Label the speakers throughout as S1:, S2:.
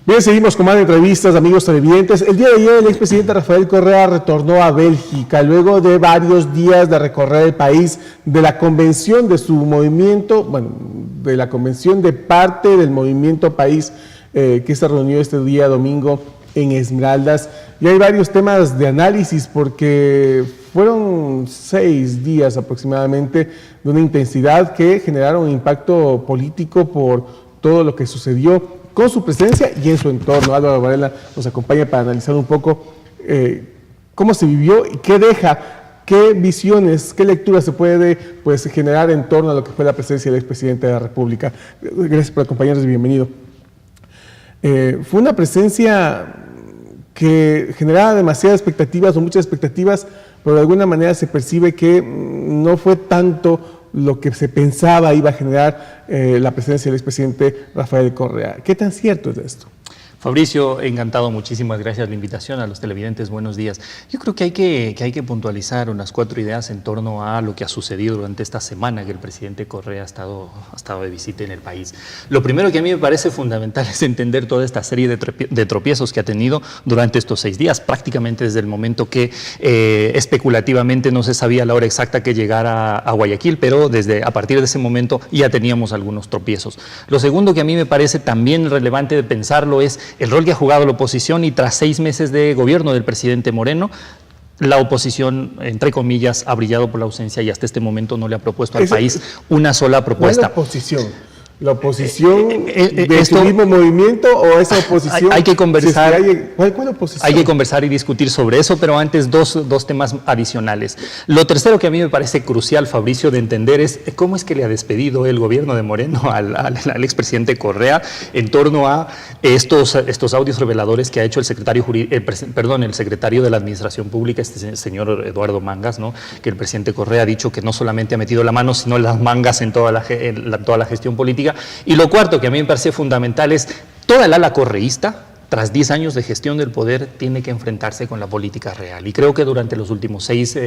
S1: Bien, seguimos con más entrevistas, amigos televidentes. El día de ayer el expresidente Rafael Correa retornó a Bélgica luego de varios días de recorrer el país de la convención de su movimiento, bueno, de la convención de parte del movimiento País que se reunió este día domingo en Esmeraldas. Y hay varios temas de análisis porque fueron 6 días aproximadamente de una intensidad que generaron un impacto político por todo lo que sucedió con su presencia y en su entorno. Álvaro Varela nos acompaña para analizar un poco cómo se vivió y qué deja, qué visiones, qué lecturas se puede generar en torno a lo que fue la presencia del expresidente de la República. Gracias por acompañarnos y bienvenido. Fue una presencia que generaba demasiadas expectativas o muchas expectativas, pero de alguna manera se percibe que no fue tanto lo que se pensaba iba a generar la presencia del expresidente Rafael Correa. ¿Qué tan cierto es esto?
S2: Fabricio, encantado, muchísimas gracias por la invitación. A los televidentes, buenos días. Yo creo que hay que puntualizar unas 4 ideas en torno a lo que ha sucedido durante esta semana que el presidente Correa ha estado de visita en el país. Lo primero que a mí me parece fundamental es entender toda esta serie de tropiezos que ha tenido durante estos 6 días, prácticamente desde el momento que especulativamente no se sabía la hora exacta que llegara a Guayaquil, pero a partir de ese momento ya teníamos algunos tropiezos. Lo segundo que a mí me parece también relevante de pensarlo es el rol que ha jugado la oposición y tras 6 meses de gobierno del presidente Moreno, la oposición, entre comillas, ha brillado por la ausencia y hasta este momento no le ha propuesto al país una sola propuesta.
S1: ¿Cuál oposición? ¿La oposición de su mismo movimiento o esa oposición?
S2: Hay que conversar.
S1: ¿Cuál oposición?
S2: Hay que conversar y discutir sobre eso, pero antes dos temas adicionales. Lo tercero que a mí me parece crucial, Fabricio, de entender es cómo es que le ha despedido el gobierno de Moreno al expresidente Correa en torno a estos audios reveladores que ha hecho el secretario de la Administración Pública, este señor Eduardo Mangas, ¿no? Que el presidente Correa ha dicho que no solamente ha metido la mano, sino las mangas en toda la gestión política. Y lo cuarto que a mí me parece fundamental es toda el ala correísta, tras 10 años de gestión del poder, tiene que enfrentarse con la política real. Y creo que durante los últimos 6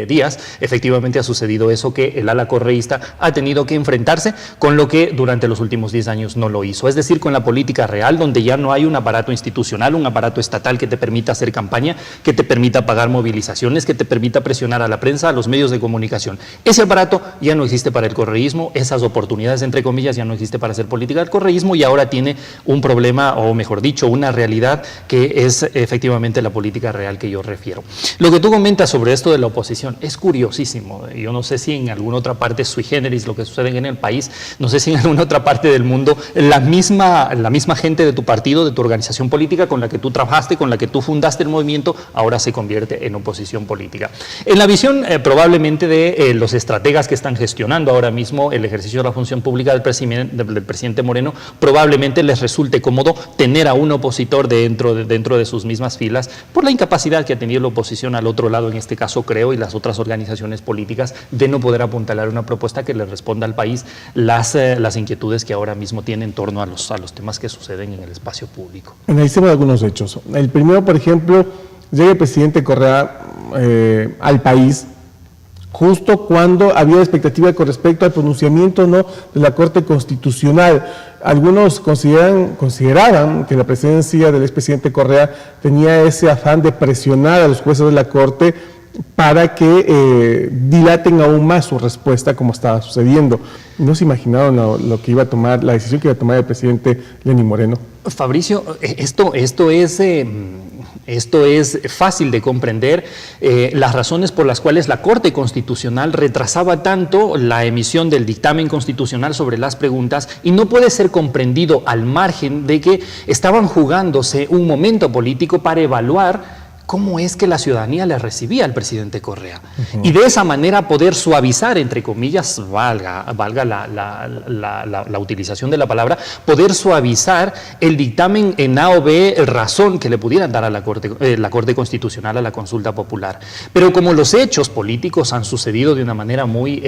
S2: días, efectivamente ha sucedido eso, que el ala correísta ha tenido que enfrentarse con lo que durante los últimos 10 años no lo hizo. Es decir, con la política real, donde ya no hay un aparato institucional, un aparato estatal que te permita hacer campaña, que te permita pagar movilizaciones, que te permita presionar a la prensa, a los medios de comunicación. Ese aparato ya no existe para el correísmo, esas oportunidades, entre comillas, ya no existe para hacer política del correísmo y ahora tiene un problema, o mejor dicho, una realidad que es efectivamente la política real que yo refiero. Lo que tú comentas sobre esto de la oposición es curiosísimo. Yo no sé si en alguna otra parte sui generis lo que sucede en el país, no sé si en alguna otra parte del mundo la misma gente de tu partido, de tu organización política con la que tú trabajaste, con la que tú fundaste el movimiento, ahora se convierte en oposición política. En la visión probablemente de los estrategas que están gestionando ahora mismo el ejercicio de la función pública del presidente Moreno, probablemente les resulte cómodo tener a un opositor dentro de sus mismas filas por la incapacidad que ha tenido la oposición al otro lado, en este caso creo, y las otras organizaciones políticas, de no poder apuntalar una propuesta que le responda al país las inquietudes que ahora mismo tiene en torno a los temas que suceden en el espacio público.
S1: Analicemos algunos hechos. El primero, por ejemplo, llega el presidente Correa al país justo cuando había expectativa con respecto al pronunciamiento de la Corte Constitucional. Algunos consideraban que la presencia del expresidente Correa tenía ese afán de presionar a los jueces de la Corte para que dilaten aún más su respuesta, como estaba sucediendo. ¿No se imaginaron lo que iba a tomar, la decisión que iba a tomar el presidente Lenín Moreno?
S2: Fabricio, esto es fácil de comprender, las razones por las cuales la Corte Constitucional retrasaba tanto la emisión del dictamen constitucional sobre las preguntas, y no puede ser comprendido al margen de que estaban jugándose un momento político para evaluar cómo es que la ciudadanía le recibía al presidente Correa. Y de esa manera poder suavizar, entre comillas, valga la utilización de la palabra, poder suavizar el dictamen en A o B razón que le pudieran dar a la Corte Constitucional a la consulta popular. Pero como los hechos políticos han sucedido de una manera muy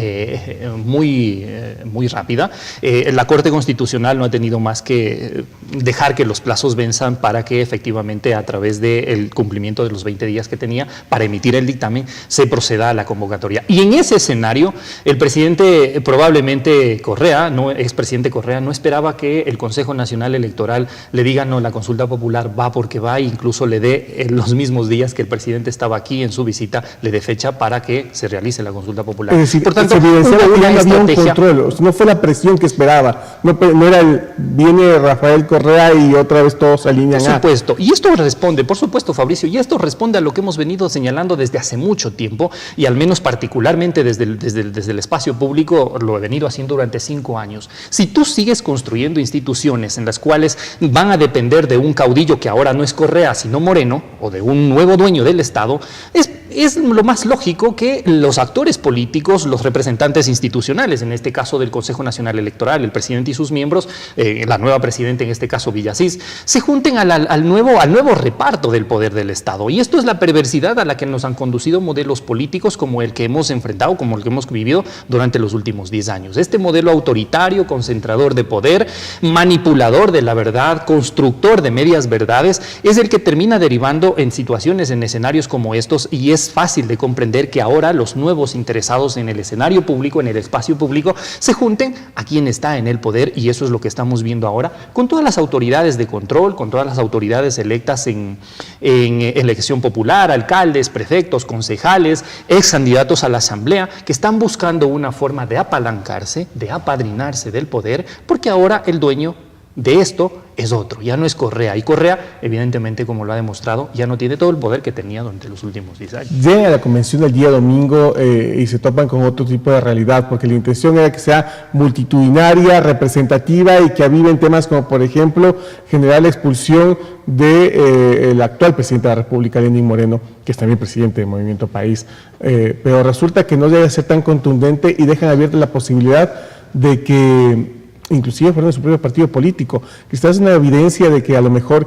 S2: rápida, la Corte Constitucional no ha tenido más que dejar que los plazos venzan para que efectivamente a través del cumplimiento de los 20 días que tenía para emitir el dictamen, se proceda a la convocatoria. Y en ese escenario, el presidente, probablemente Correa, expresidente Correa, no esperaba que el Consejo Nacional Electoral le diga no, la consulta popular va porque va, e incluso le dé en los mismos días que el presidente estaba aquí en su visita, le dé fecha para que se realice la consulta popular.
S1: Es decir,
S2: por tanto,
S1: se evidenciaba que ya no había un
S2: estrategia.
S1: control, no fue la presión que esperaba, no era viene Rafael Correa y otra vez todos se alinean.
S2: Por supuesto, y esto responde, por supuesto, Fabricio, y esto responde a lo que hemos venido señalando desde hace mucho tiempo, y al menos particularmente desde el espacio público lo he venido haciendo durante 5 años. Si tú sigues construyendo instituciones en las cuales van a depender de un caudillo que ahora no es Correa, sino Moreno, o de un nuevo dueño del Estado, es lo más lógico que los actores políticos, los representantes institucionales, en este caso del Consejo Nacional Electoral, el presidente y sus miembros, la nueva presidenta, en este caso Villasís, se junten al nuevo reparto del poder del Estado. Y esto es la perversidad a la que nos han conducido modelos políticos como el que hemos enfrentado, como el que hemos vivido durante los últimos 10 años. Este modelo autoritario, concentrador de poder, manipulador de la verdad, constructor de medias verdades, es el que termina derivando en situaciones, en escenarios como estos, y es fácil de comprender que ahora los nuevos interesados en el escenario público, en el espacio público, se junten a quien está en el poder, y eso es lo que estamos viendo ahora con todas las autoridades de control, con todas las autoridades electas en elección popular, alcaldes, prefectos, concejales, ex candidatos a la asamblea, que están buscando una forma de apalancarse, de apadrinarse del poder, porque ahora el dueño de esto es otro, ya no es Correa, y Correa, evidentemente, como lo ha demostrado, ya no tiene todo el poder que tenía durante los últimos 10 años.
S1: Llegan a la convención el día domingo y se topan con otro tipo de realidad, porque la intención era que sea multitudinaria, representativa y que aviven temas como, por ejemplo, generar la expulsión del actual presidente de la República, Lenín Moreno, que es también presidente del Movimiento País, pero resulta que no debe ser tan contundente y dejan abierta la posibilidad de que inclusive fueron de su propio partido político, que esta es una evidencia de que a lo mejor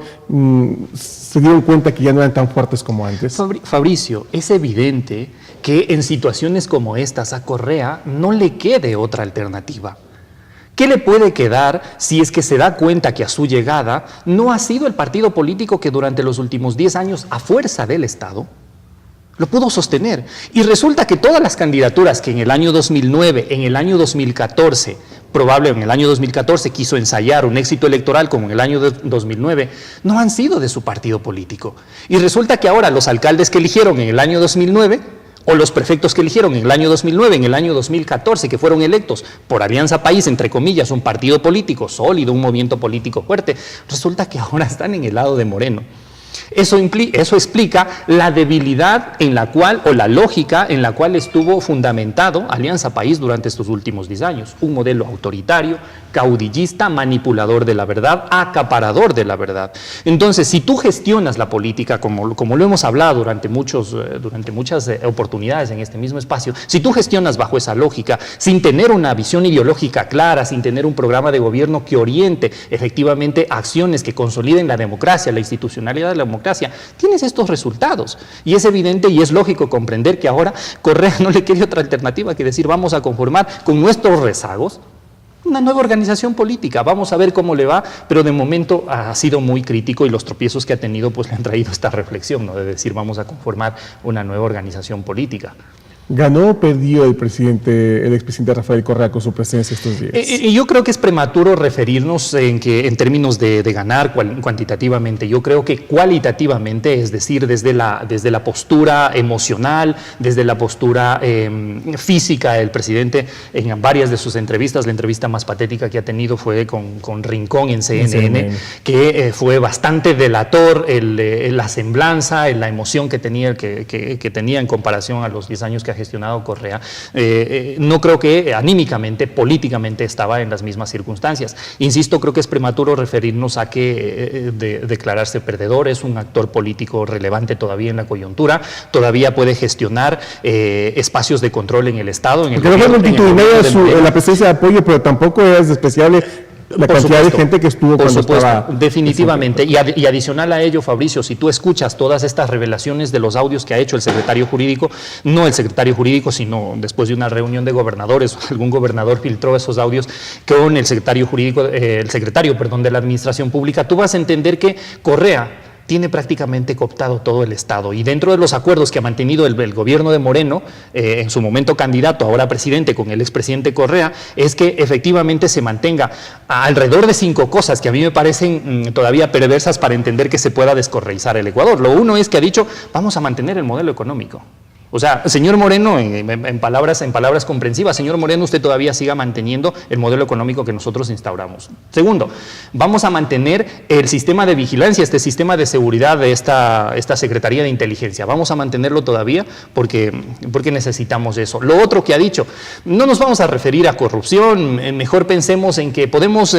S1: se dieron cuenta que ya no eran tan fuertes como antes.
S2: Fabricio, es evidente que en situaciones como estas a Correa no le quede otra alternativa. ¿Qué le puede quedar si es que se da cuenta que a su llegada no ha sido el partido político que durante los últimos 10 años, a fuerza del Estado, lo pudo sostener? Y resulta que todas las candidaturas que en el año 2009, en el año 2014, probable en el año 2014 quiso ensayar un éxito electoral como en el año 2009, no han sido de su partido político. Y resulta que ahora los alcaldes que eligieron en el año 2009, o los prefectos que eligieron en el año 2009, en el año 2014, que fueron electos por Alianza País, entre comillas, un partido político sólido, un movimiento político fuerte, resulta que ahora están en el lado de Moreno. Eso explica la debilidad en la cual, o la lógica en la cual estuvo fundamentado Alianza País durante estos últimos 10 años. Un modelo autoritario, caudillista, manipulador de la verdad, acaparador de la verdad. Entonces, si tú gestionas la política, como lo hemos hablado durante muchas oportunidades en este mismo espacio, si tú gestionas bajo esa lógica, sin tener una visión ideológica clara, sin tener un programa de gobierno que oriente efectivamente acciones que consoliden la democracia, la institucionalidad de la democracia, tienes estos resultados. Y es evidente y es lógico comprender que ahora Correa no le queda otra alternativa que decir: vamos a conformar con nuestros rezagos una nueva organización política, vamos a ver cómo le va, pero de momento ha sido muy crítico, y los tropiezos que ha tenido pues le han traído esta reflexión, ¿no?, de decir vamos a conformar una nueva organización política.
S1: ¿Ganó o perdió el expresidente Rafael Correa con su presencia estos días?
S2: Yo creo que es prematuro referirnos en términos de ganar cuantitativamente. Yo creo que cualitativamente, es decir, desde la postura emocional, desde la postura física, el presidente en varias de sus entrevistas, la entrevista más patética que ha tenido fue con Rincón en CNN, que fue bastante delator la semblanza, la emoción que tenía en comparación a los 10 años que ha gestionado Correa. No creo que anímicamente, políticamente estaba en las mismas circunstancias. Insisto, creo que es prematuro referirnos a que declararse perdedor. Es un actor político relevante todavía en la coyuntura, todavía puede gestionar espacios de control en el Estado. En
S1: la presencia de apoyo, pero tampoco es despreciable la cantidad de gente que estuvo cuando estaba.
S2: Definitivamente. Y adicional a ello, Fabricio, si tú escuchas todas estas revelaciones de los audios que ha hecho el secretario jurídico, no el secretario jurídico, sino después de una reunión de gobernadores, algún gobernador filtró esos audios con el secretario jurídico, de la Administración Pública, tú vas a entender que Correa tiene prácticamente cooptado todo el Estado. Y dentro de los acuerdos que ha mantenido el gobierno de Moreno, en su momento candidato, ahora presidente, con el expresidente Correa, es que efectivamente se mantenga alrededor de 5 cosas que a mí me parecen todavía perversas para entender que se pueda descorreizar el Ecuador. Lo uno es que ha dicho, vamos a mantener el modelo económico. O sea, señor Moreno, en palabras comprensivas, señor Moreno, usted todavía siga manteniendo el modelo económico que nosotros instauramos. Segundo, vamos a mantener el sistema de vigilancia, este sistema de seguridad de esta Secretaría de Inteligencia. Vamos a mantenerlo todavía porque necesitamos eso. Lo otro que ha dicho, no nos vamos a referir a corrupción, mejor pensemos en que podemos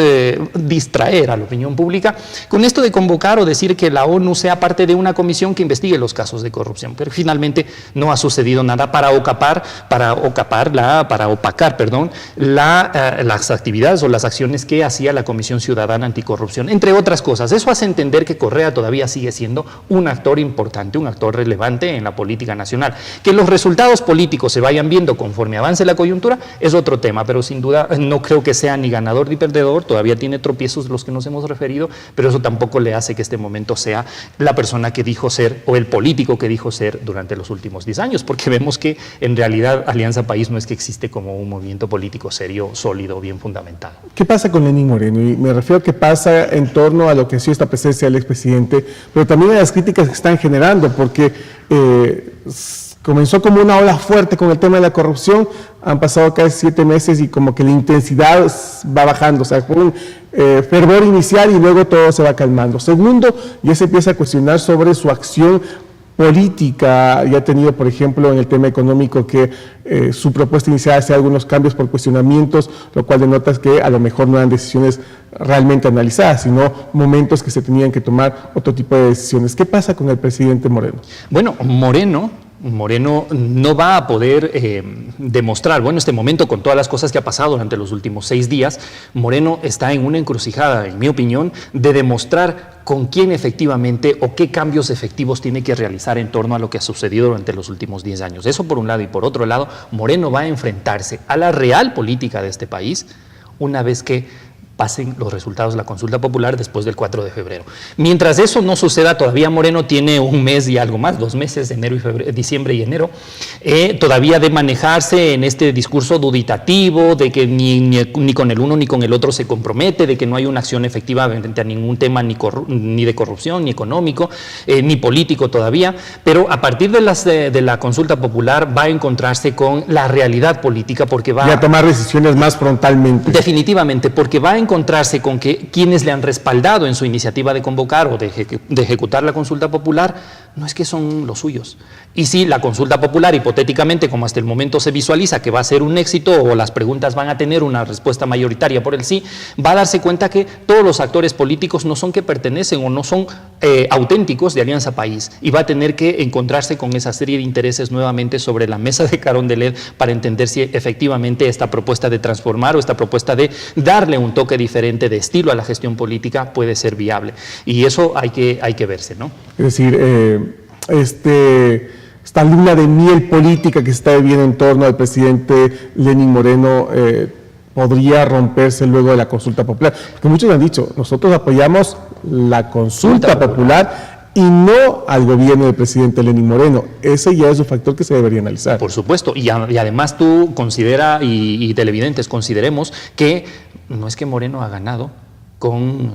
S2: distraer a la opinión pública con esto de convocar o decir que la ONU sea parte de una comisión que investigue los casos de corrupción, pero finalmente no ha sucedido nada para opacar las actividades o las acciones que hacía la Comisión Ciudadana Anticorrupción, entre otras cosas. Eso hace entender que Correa todavía sigue siendo un actor importante, un actor relevante en la política nacional. Que los resultados políticos se vayan viendo conforme avance la coyuntura es otro tema, pero sin duda no creo que sea ni ganador ni perdedor, todavía tiene tropiezos de los que nos hemos referido, pero eso tampoco le hace que este momento sea la persona que dijo ser o el político que dijo ser durante los últimos 10 años, porque vemos que en realidad Alianza País no es que existe como un movimiento político serio, sólido, bien fundamentado.
S1: ¿Qué pasa con Lenín Moreno? Y me refiero a qué pasa en torno a lo que ha sido esta presencia del expresidente, pero también a las críticas que están generando, porque comenzó como una ola fuerte con el tema de la corrupción, han pasado casi 7 meses y como que la intensidad va bajando, o sea, fue un fervor inicial y luego todo se va calmando. Segundo, ya se empieza a cuestionar sobre su acción política, ya ha tenido, por ejemplo, en el tema económico que su propuesta inicial hace algunos cambios por cuestionamientos, lo cual denota que a lo mejor no eran decisiones realmente analizadas, sino momentos que se tenían que tomar otro tipo de decisiones. ¿Qué pasa con el presidente Moreno?
S2: Bueno, Moreno no va a poder demostrar, bueno, este momento con todas las cosas que ha pasado durante los últimos 6 días, Moreno está en una encrucijada, en mi opinión, de demostrar con quién efectivamente o qué cambios efectivos tiene que realizar en torno a lo que ha sucedido durante los últimos 10 años. Eso por un lado, y por otro lado, Moreno va a enfrentarse a la real política de este país una vez que pasen los resultados de la consulta popular después del 4 de febrero. Mientras eso no suceda, todavía Moreno tiene 1 mes y algo más, 2 meses, diciembre y enero, todavía de manejarse en este discurso duditativo, de que ni con el uno ni con el otro se compromete, de que no hay una acción efectiva frente a ningún tema ni de corrupción, ni económico, ni político todavía, pero a partir de la consulta popular va a encontrarse con la realidad política porque va
S1: a tomar decisiones más frontalmente.
S2: Definitivamente, porque va a encontrarse con que quienes le han respaldado en su iniciativa de convocar o de ejecutar la consulta popular no es que son los suyos. Y si la consulta popular, hipotéticamente, como hasta el momento se visualiza que va a ser un éxito o las preguntas van a tener una respuesta mayoritaria por el sí, va a darse cuenta que todos los actores políticos no son que pertenecen o no son auténticos de Alianza País y va a tener que encontrarse con esa serie de intereses nuevamente sobre la mesa de Carondelet para entender si efectivamente esta propuesta de transformar o esta propuesta de darle un toque diferente de estilo a la gestión política puede ser viable. Y eso hay que verse, ¿no?
S1: Es decir, esta luna de miel política que se está viviendo en torno al presidente Lenín Moreno podría romperse luego de la consulta popular. Porque muchos han dicho, nosotros apoyamos la consulta popular y no al gobierno del presidente Lenín Moreno. Ese ya es un factor que se debería analizar.
S2: Por supuesto, y además tú considera, y televidentes, consideremos que no es que Moreno ha ganado con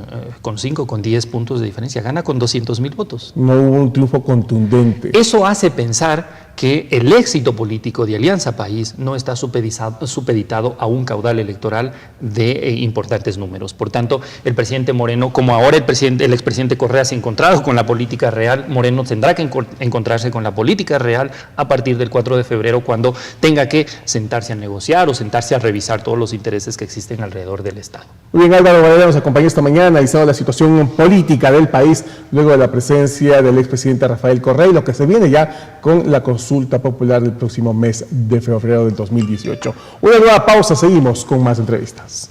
S2: 5, con 10 puntos de diferencia, gana con 200,000 votos.
S1: No hubo un triunfo contundente.
S2: Eso hace pensar que el éxito político de Alianza País no está supeditado a un caudal electoral de importantes números. Por tanto, el presidente Moreno, como ahora el expresidente Correa se ha encontrado con la política real, Moreno tendrá que encontrarse con la política real a partir del 4 de febrero, cuando tenga que sentarse a negociar o sentarse a revisar todos los intereses que existen alrededor del Estado.
S1: Muy bien, Álvaro Varela nos acompañó esta mañana analizando la situación política del país luego de la presencia del expresidente Rafael Correa y lo que se viene ya con la consulta popular del próximo mes de febrero del 2018. Una nueva pausa, seguimos con más entrevistas.